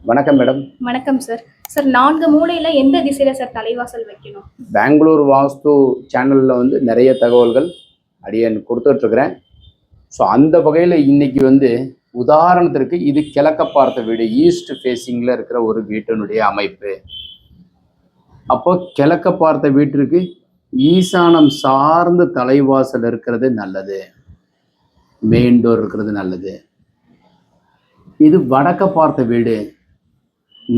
வணக்கம் மேடம். வணக்கம் sir. Sir 4 மூலையில எந்த திசையில சார் தலைவாசல் வைக்கணும்? பெங்களூர் வாஸ்து சேனலில் வந்து நிறைய தகவல்கள் அடியேன் கொடுத்துட்ருக்குறேன். ஸோ அந்த வகையில் இன்னைக்கு வந்து உதாரணத்திற்கு இது கிழக்க பார்த்த வீடு, ஈஸ்ட் ஃபேஸிங்கில் இருக்கிற ஒரு வீட்டினுடைய அமைப்பு. அப்போ கிழக்க பார்த்த வீட்டிற்கு ஈசானம் சார்ந்த தலைவாசல் இருக்கிறது நல்லது, மெயின் டோர் இருக்கிறது நல்லது. இது வடக்க பார்த்த வீடு,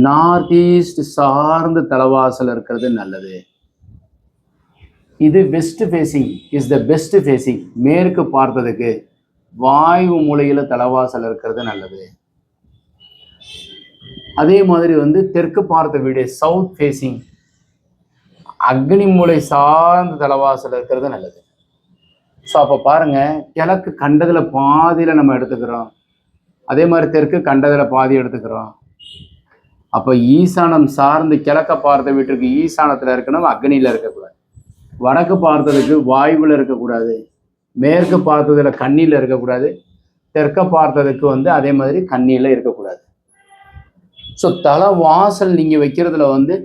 நார்த் ஈஸ்ட் சார்ந்து தலைவாசல் இருக்கிறது நல்லது. இது west facing is the best facing, மேற்கு பார்த்ததுக்கு வாயு மூலையில தலைவாசல் இருக்கிறது நல்லது. அதே மாதிரி வந்து தெற்கு பார்த்த வீடு, சவுத் ஃபேஸிங், அக்னி மூலை சார்ந்த தலைவாசல் இருக்கிறது நல்லது. ஸோ அப்போ பாருங்க, கிழக்கு கண்டதில் பாதியில் நம்ம எடுத்துக்கிறோம், அதே மாதிரி தெற்கு கண்டதில் பாதி எடுத்துக்கிறோம். அப்போ ஈசானம் சார்ந்து கிழக்க பார்த்த வீட்டுக்கு ஈசானத்தில் இருக்கணும், அக்னியில் இருக்கக்கூடாது. வடக்கு பார்த்ததுக்கு வாயுவில் இருக்கக்கூடாது, மேற்கு பார்த்ததில் கண்ணியில் இருக்கக்கூடாது, தெற்க பார்த்ததுக்கு வந்து அதே மாதிரி கண்ணியில் இருக்கக்கூடாது. ஸோ தலை வாசல் நீங்கள் வைக்கிறதுல வந்து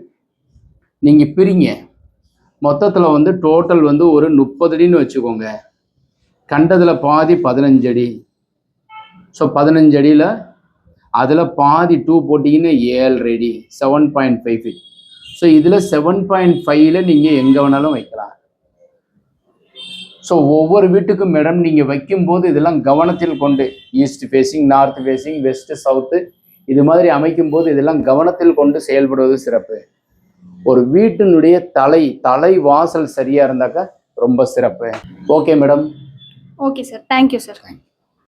நீங்கள் பிரிங்க. மொத்தத்தில் வந்து டோட்டல் வந்து ஒரு 30 அடின்னு வச்சுக்கோங்க. கண்டதில் பாதி 15 அடி. ஸோ 15 அடியில் அதில் பாதி 2 போட்டிங்கன்னா 7 அடி, 7.5 feet. ஸோ இதில் 7.5ல நீங்கள் எங்கே வேணாலும் வைக்கலாம். ஸோ ஒவ்வொரு வீட்டுக்கும் மேடம் நீங்கள் வைக்கும்போது இதெல்லாம் கவனத்தில் கொண்டு, east facing, north facing, west, south, இது மாதிரி அமைக்கும்போது இதெல்லாம் கவனத்தில் கொண்டு செயல்படுவது சிறப்பு. ஒரு வீட்டினுடைய தலை வாசல் சரியாக இருந்தாக்கா ரொம்ப சிறப்பு. Okay madam. Okay sir. Thank you sir.